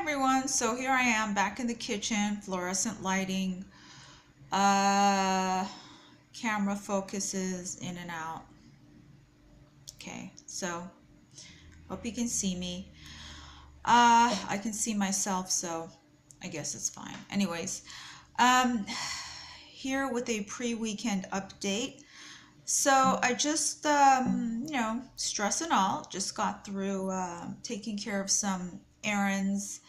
everyone, so here I am back in the kitchen, fluorescent lighting, camera focuses in and out. Okay, so hope you can see me. I can see myself, so I guess it's fine. Anyways, here with a pre-weekend update. So I just, stress and all, just got through taking care of some errands,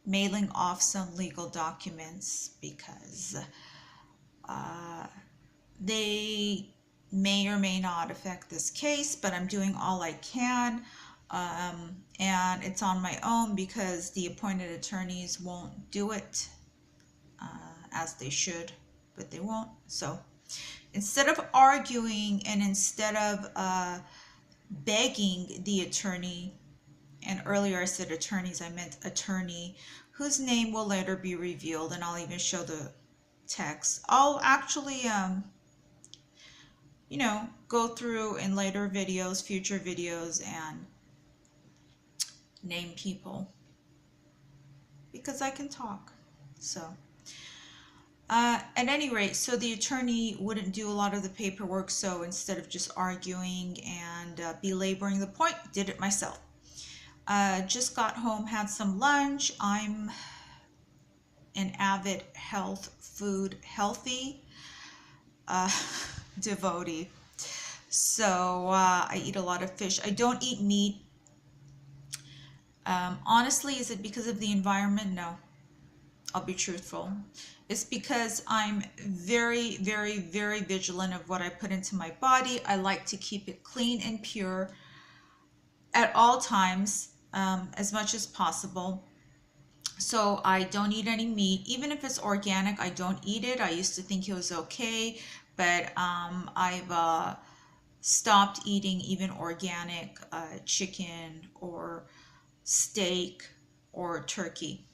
mailing off some legal documents because they may or may not affect this case, but I'm doing all I can. And it's on my own because the appointed attorneys won't do it as they should, but they won't. So instead of arguing and instead of begging the attorney, and earlier I said attorneys, I meant attorney, whose name will later be revealed, and I'll even show the text. I'll actually, go through in later videos, future videos, and name people because I can talk. So at any rate, so the attorney wouldn't do a lot of the paperwork, so instead of just arguing and belaboring the point, did it myself. Just got home, had some lunch. I'm an avid healthy devotee. So I eat a lot of fish. I don't eat meat. Honestly, is it because of the environment? No. I'll be truthful. It's because I'm very, very, very vigilant of what I put into my body. I like to keep it clean and pure at all times, as much as possible. So I don't eat any meat. Even if it's organic, I don't eat it. I used to think it was okay, but I've stopped eating even organic chicken or steak or turkey.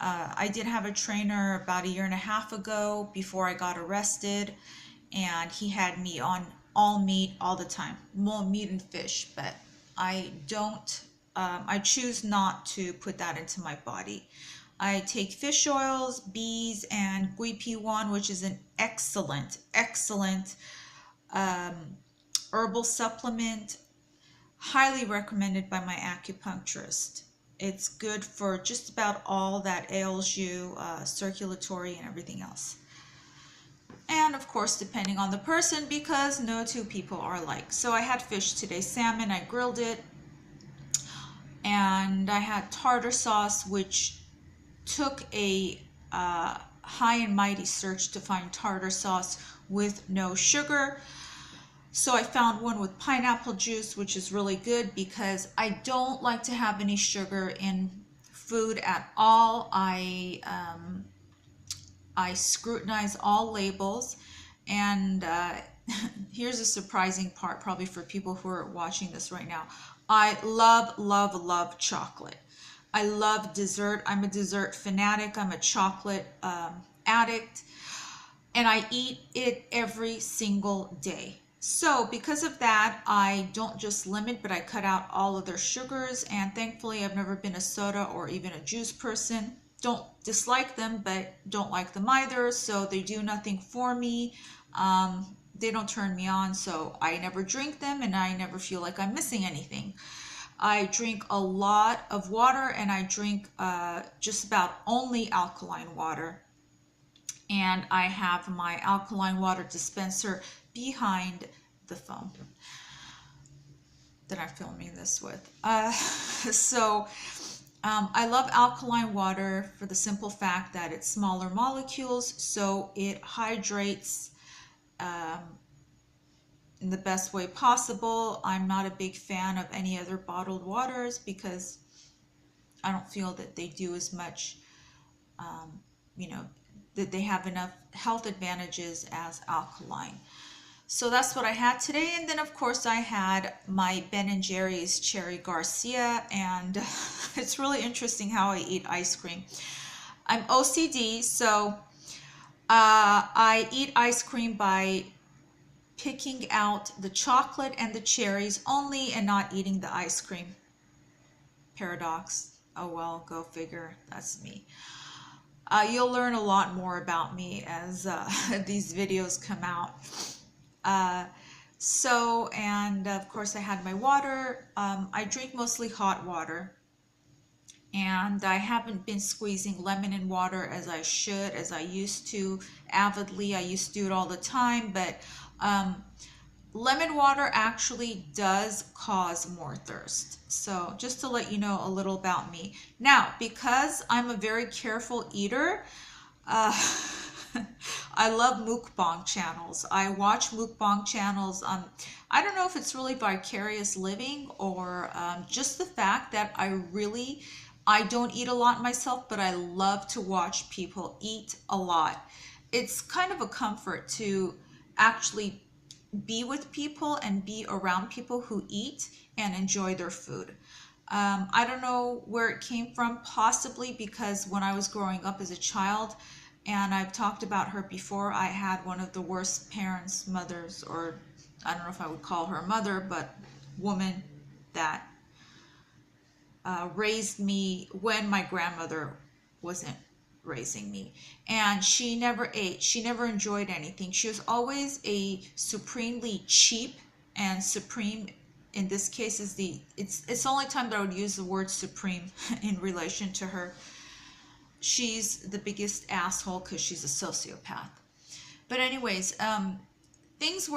I did have a trainer about 1.5 years ago before I got arrested, and he had me on all meat all the time, more meat and fish, but I don't, I choose not to put that into my body. I take fish oils, bees, and GuiPi1, which is an excellent herbal supplement, highly recommended by my acupuncturist. It's good for just about all that ails you, circulatory and everything else. And of course, depending on the person, because no two people are alike. So I had fish today, salmon, I grilled it. And I had tartar sauce, which took a high and mighty search to find tartar sauce with no sugar. So I found one with pineapple juice, which is really good because I don't like to have any sugar in food at all. I scrutinize all labels, and here's a surprising part probably for people who are watching this right now. I love chocolate. I love dessert. I'm a dessert fanatic. I'm a chocolate addict, and I eat it every single day. So because of that, I don't just limit, but I cut out all of their sugars. And thankfully, I've never been a soda or even a juice person. Don't dislike them, but don't like them either. So they do nothing for me. They don't turn me on. So I never drink them, and I never feel like I'm missing anything. I drink a lot of water, and I drink just about only alkaline water. And I have my alkaline water dispenser behind the phone that I'm filming this with. I love alkaline water for the simple fact that it's smaller molecules, so it hydrates in the best way possible. I'm not a big fan of any other bottled waters because I don't feel that they do as much, that they have enough health advantages as alkaline. So that's what I had today. And then of course I had my Ben & Jerry's Cherry Garcia, and it's really interesting how I eat ice cream. I'm OCD, so I eat ice cream by picking out the chocolate and the cherries only and not eating the ice cream. Paradox. Oh well, go figure. That's me. You'll learn a lot more about me as these videos come out. Uh, and of course I had my water. I drink mostly hot water, and I haven't been squeezing lemon in water as I should, as I used to avidly. I used to do it all the time, but um, lemon water actually does cause more thirst. So just to let you know a little about me. Now, because I'm a very careful eater, uh, I love mukbang channels. I watch mukbang channels. I don't know if it's really vicarious living or just the fact that I don't eat a lot myself, but I love to watch people eat a lot. It's kind of a comfort to actually be with people and be around people who eat and enjoy their food. I don't know where it came from, possibly because when I was growing up as a child, and I've talked about her before, I had one of the worst parents, mothers, or I don't know if I would call her a mother, but woman that raised me when my grandmother wasn't raising me. And she never ate, she never enjoyed anything. She was always a supremely cheap, and supreme in this case is it's the only time that I would use the word supreme in relation to her. She's the biggest asshole because she's a sociopath. But anyways, things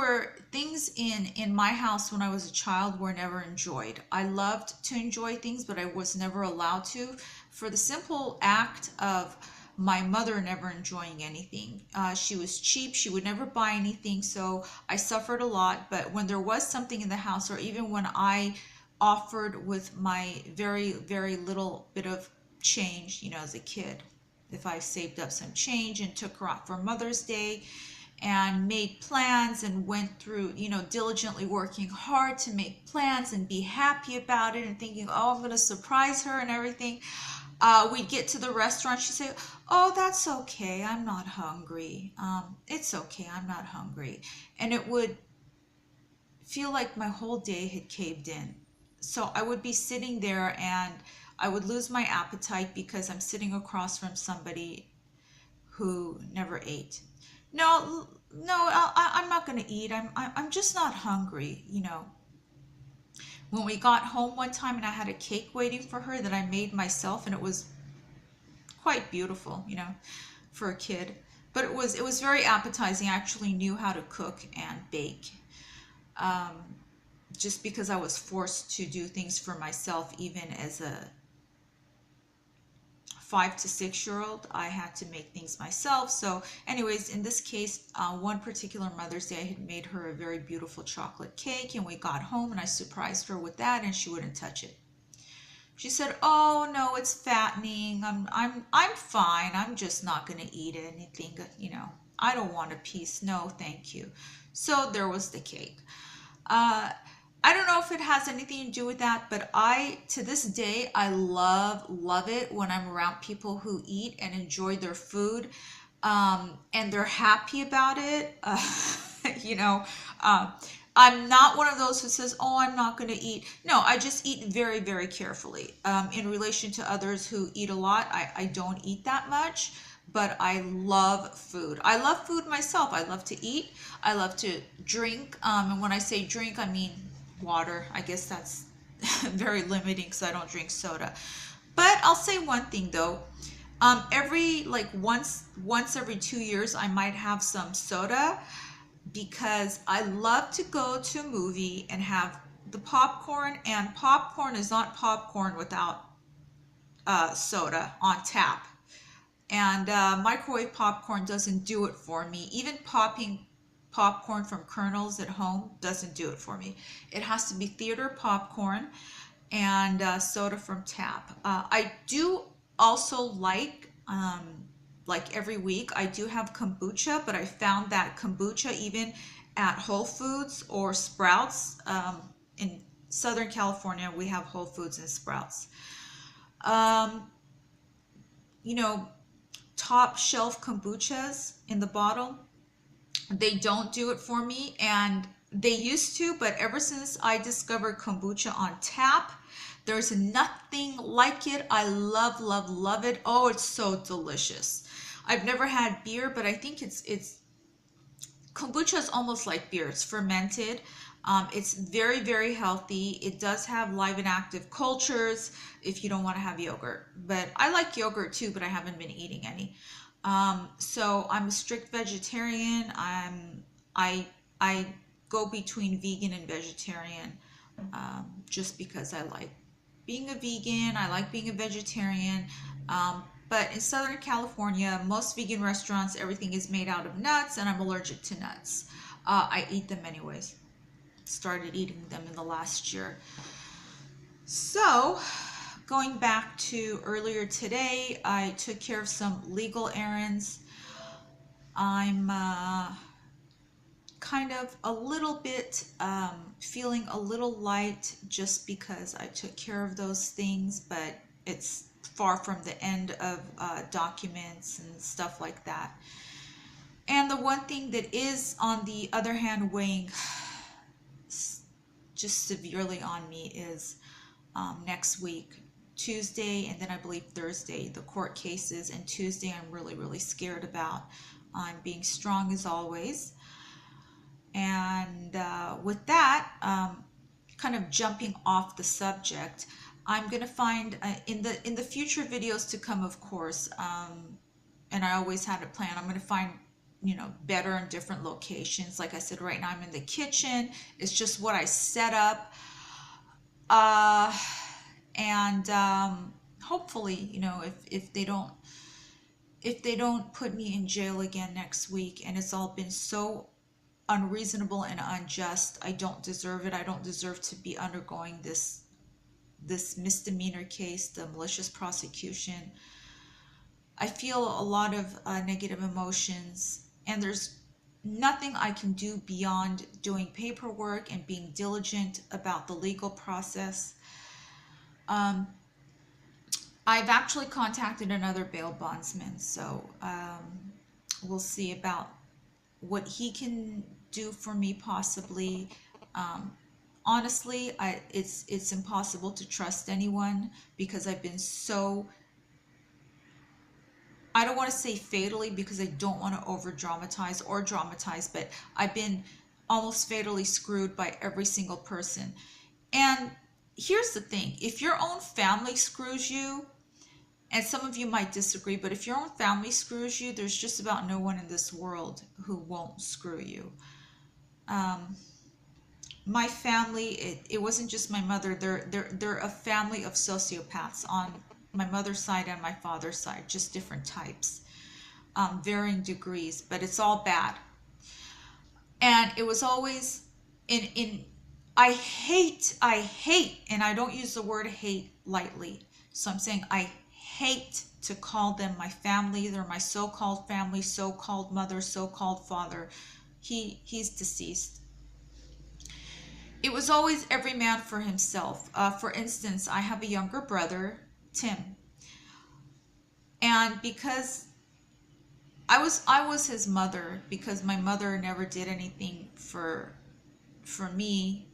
in my house when I was a child were never enjoyed. I loved to enjoy things, but I was never allowed to, for the simple act of my mother never enjoying anything. She was cheap. She would never buy anything, so I suffered a lot. But when there was something in the house, or even when I offered with my very, very little bit of change, as a kid, if I saved up some change and took her out for Mother's Day and made plans and went through, diligently working hard to make plans and be happy about it and thinking, oh, I'm going to surprise her and everything. We'd get to the restaurant. She'd say, oh, that's okay. I'm not hungry. It's okay. I'm not hungry. And it would feel like my whole day had caved in. So I would be sitting there and I would lose my appetite because I'm sitting across from somebody who never ate. No, no, I'm not going to eat. I'm just not hungry. When we got home one time and I had a cake waiting for her that I made myself, and it was quite beautiful, for a kid. But it was very appetizing. I actually knew how to cook and bake. Just because I was forced to do things for myself, even as a 5 to 6-year-old, I had to make things myself. So anyways, in this case, one particular Mother's Day, I had made her a very beautiful chocolate cake, and we got home and I surprised her with that, and she wouldn't touch it. She said, oh no, it's fattening. I'm fine. I'm just not going to eat anything. I don't want a piece. No, thank you. So there was the cake. I don't know if it has anything to do with that, but to this day, I love it when I'm around people who eat and enjoy their food, and they're happy about it. I'm not one of those who says, oh, I'm not going to eat. No, I just eat very, very carefully. In relation to others who eat a lot, I don't eat that much, but I love food. I love food myself. I love to eat. I love to drink. And when I say drink, I mean water. I guess that's very limiting because I don't drink soda. But I'll say one thing though. Once every 2 years, I might have some soda, because I love to go to a movie and have the popcorn, and popcorn is not popcorn without soda on tap. And microwave popcorn doesn't do it for me. Even popping popcorn from kernels at home doesn't do it for me. It has to be theater popcorn and soda from tap. I do also like every week I do have kombucha, but I found that kombucha, even at Whole Foods or Sprouts, in Southern California, we have Whole Foods and Sprouts. Top shelf kombuchas in the bottle, they don't do it for me, and they used to, but ever since I discovered kombucha on tap, There's nothing like it. I love, love, love it. Oh, it's so delicious. I've never had beer, but I think it's kombucha is almost like beer. It's fermented. It's very, very healthy. It does have live and active cultures if you don't want to have yogurt. But I like yogurt too, but I haven't been eating any. So I'm a strict vegetarian. I go between vegan and vegetarian, just because I like being a vegan. I like being a vegetarian. But in Southern California, most vegan restaurants, everything is made out of nuts, and I'm allergic to nuts. I eat them anyways. Started eating them in the last year. So, going back to earlier today, I took care of some legal errands. I'm kind of a little bit feeling a little light just because I took care of those things, but it's far from the end of documents and stuff like that. And the one thing that is, on the other hand, weighing just severely on me is next week, Tuesday, and then I believe Thursday, the court cases. And Tuesday I'm really, really scared about. I'm being strong as always. And with that, kind of jumping off the subject, I'm going to find in the future videos to come, of course, and I always had a plan, I'm going to find, better and different locations. Like I said, right now I'm in the kitchen. It's just what I set up. And hopefully, if they don't put me in jail again next week, and it's all been so unreasonable and unjust, I don't deserve it. I don't deserve to be undergoing this misdemeanor case, the malicious prosecution. I feel a lot of negative emotions, and there's nothing I can do beyond doing paperwork and being diligent about the legal process. I've actually contacted another bail bondsman, so we'll see about what he can do for me, possibly. Honestly, it's impossible to trust anyone because I've been so, I don't want to say fatally, because I don't want to over dramatize or dramatize, but I've been almost fatally screwed by every single person. And here's the thing, if your own family screws you, and some of you might disagree, but if your own family screws you, there's just about no one in this world who won't screw you. My family, it wasn't just my mother. They're a family of sociopaths on my mother's side and my father's side, just different types, varying degrees, but it's all bad. And it was always I hate, and I don't use the word hate lightly. So I'm saying I hate to call them my family. They're my so-called family, so-called mother, so-called father. He's deceased. It was always every man for himself. For instance, I have a younger brother, Tim, and because I was his mother, because my mother never did anything for me,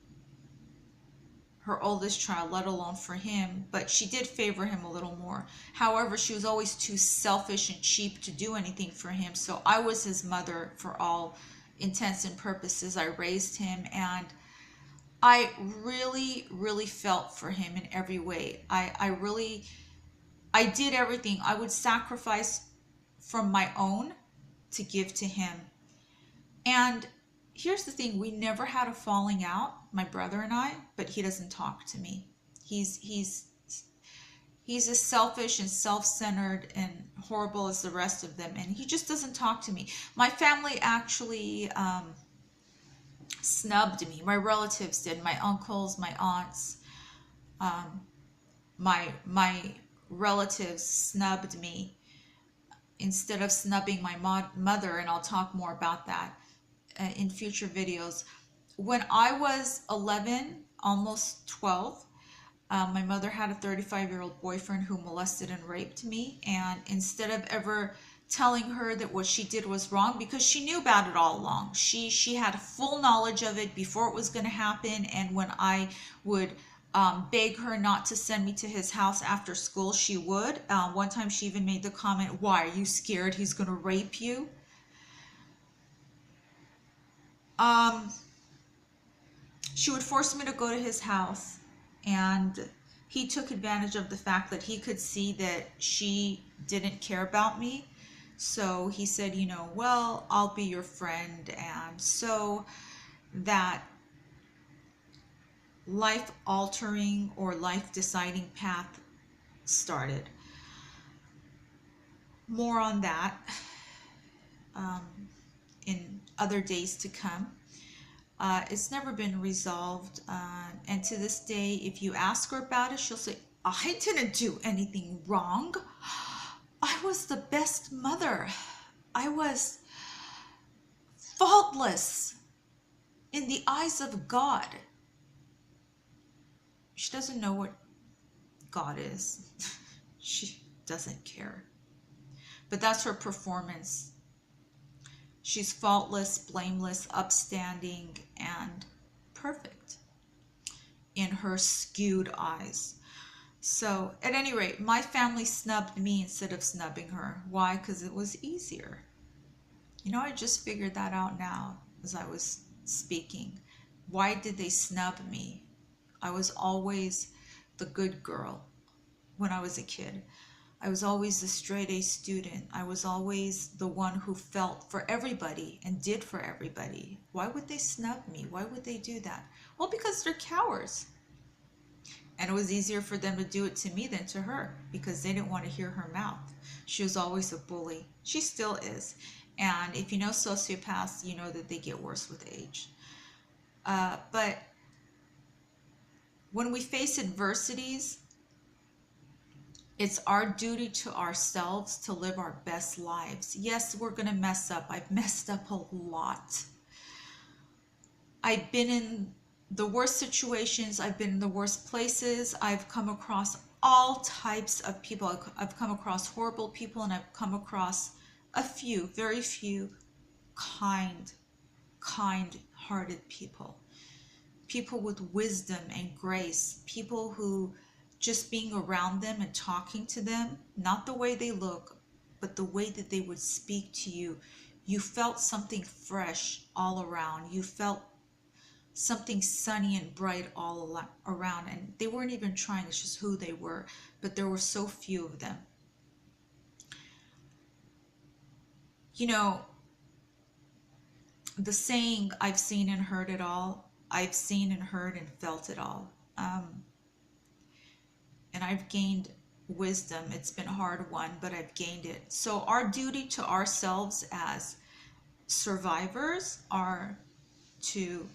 her oldest child, let alone for him, but she did favor him a little more. However, she was always too selfish and cheap to do anything for him, so I was his mother for all intents and purposes. I raised him, and I really, really felt for him in every way. I did everything. I would sacrifice from my own to give to him. And here's the thing, we never had a falling out, my brother and I, but he doesn't talk to me. He's as selfish and self-centered and horrible as the rest of them, and he just doesn't talk to me. My family actually snubbed me. My relatives did. My uncles, my aunts, my relatives snubbed me instead of snubbing my mother, and I'll talk more about that in future videos. When I was 11, almost 12, my mother had a 35-year-old boyfriend who molested and raped me, and instead of ever telling her that what she did was wrong, because she knew about it all along, she had full knowledge of it before it was going to happen, and when I would beg her not to send me to his house after school, she would. One time she even made the comment, why, are you scared he's going to rape you? She would force me to go to his house, and he took advantage of the fact that he could see that she didn't care about me. So he said, you know, well, I'll be your friend. And so that life altering or life deciding path started. More on that in other days to come. It's never been resolved. And to this day, if you ask her about it, she'll say, I didn't do anything wrong. I was the best mother. I was faultless in the eyes of God. She doesn't know what God is. She doesn't care. But that's her performance. She's faultless, blameless, upstanding, and perfect in her skewed eyes. So at any rate, my family snubbed me instead of snubbing her. Why? Because it was easier. You know, I just figured that out now as I was speaking. Why did they snub me? I was always the good girl when I was a kid. I was always the straight A student. I was always the one who felt for everybody and did for everybody. Why would they snub me? Why would they do that? Well, because they're cowards. And it was easier for them to do it to me than to her because they didn't want to hear her mouth. She was always a bully. She still is. And if you know sociopaths, you know that they get worse with age. But when we face adversities, it's our duty to ourselves to live our best lives. Yes, we're going to mess up. I've messed up a lot. I've been in the worst situations. I've been in the worst places. I've come across all types of people. I've come across horrible people, and I've come across a few, very few, kind-hearted people. People with wisdom and grace. People who, just being around them and talking to them, not the way they look, but the way that they would speak to you, you felt something fresh all around. You felt something sunny and bright all around. And they weren't even trying, it's just who they were. But there were so few of them. You know, the saying, I've seen and heard it all. I've seen and heard and felt it all. And I've gained wisdom. It's been hard won, but I've gained it. So our duty to ourselves as survivors are to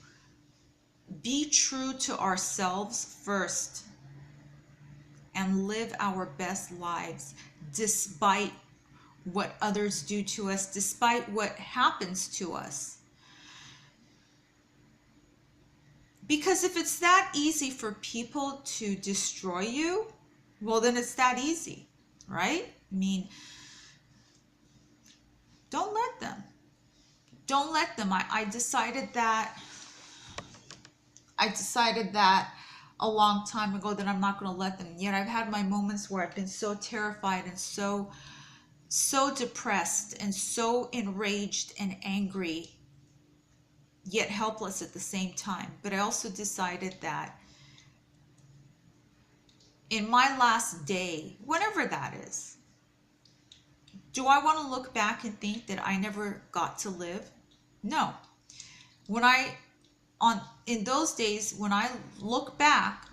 be true to ourselves first and live our best lives despite what others do to us, despite what happens to us. Because if it's that easy for people to destroy you, well, then it's that easy, right? I mean, don't let them. Don't let them. I decided that a long time ago that I'm not going to let them. Yet I've had my moments where I've been so terrified and so depressed and so enraged and angry, yet helpless at the same time. But I also decided that in my last day, whenever that is, do I want to look back and think that I never got to live? No. In those days, when I look back,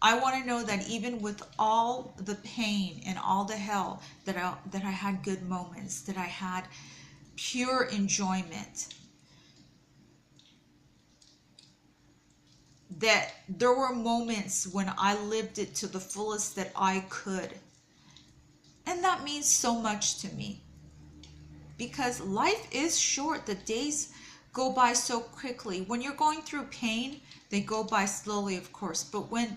I want to know that even with all the pain and all the hell, that I had good moments, that I had pure enjoyment, that there were moments when I lived it to the fullest that I could. And that means so much to me, because life is short. The days go by so quickly. When you're going through pain, they go by slowly, of course, but when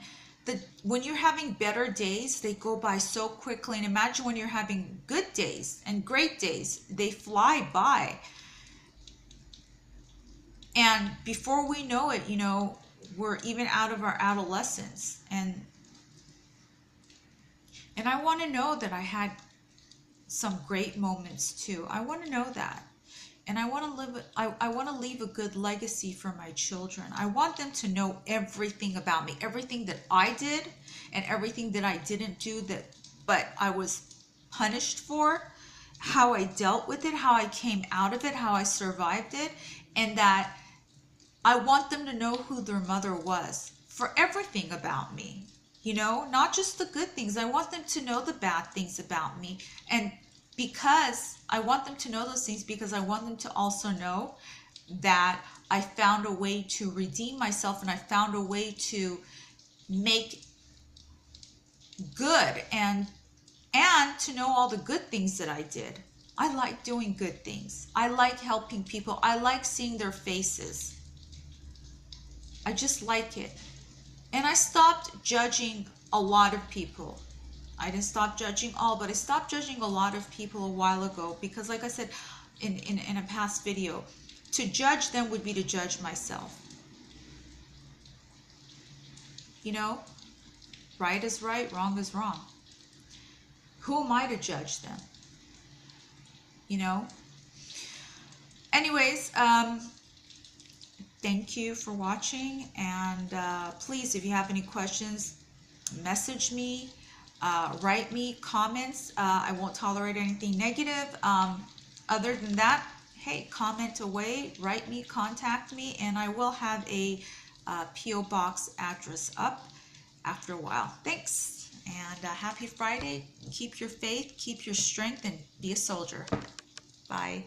you're having better days, they go by so quickly. And imagine when you're having good days and great days, they fly by. And before we know it, you know, we're even out of our adolescence. And I want to know that I had some great moments too. I want to know that. And I want to live, I want to leave a good legacy for my children. I want them to know everything about me, everything that I did and everything that I didn't do but I was punished for, how I dealt with it, how I came out of it, how I survived it, and that I want them to know who their mother was for everything about me. Not just the good things. I want them to know the bad things about me. And because I want them to know those things, because I want them to also know that I found a way to redeem myself, and I found a way to make good and to know all the good things that I did. I like doing good things. I like helping people. I like seeing their faces. I just like it. And I stopped judging a lot of people. I didn't stop judging all, but I stopped judging a lot of people a while ago, because like I said in a past video, to judge them would be to judge myself. Right is right, wrong is wrong. Who am I to judge them? Anyways, thank you for watching, and please, if you have any questions, message me, write me comments. I won't tolerate anything negative. Other than that, hey, comment away, write me, contact me, and I will have a P.O. box address up after a while. Thanks, and happy Friday. Keep your faith, keep your strength, and be a soldier. Bye.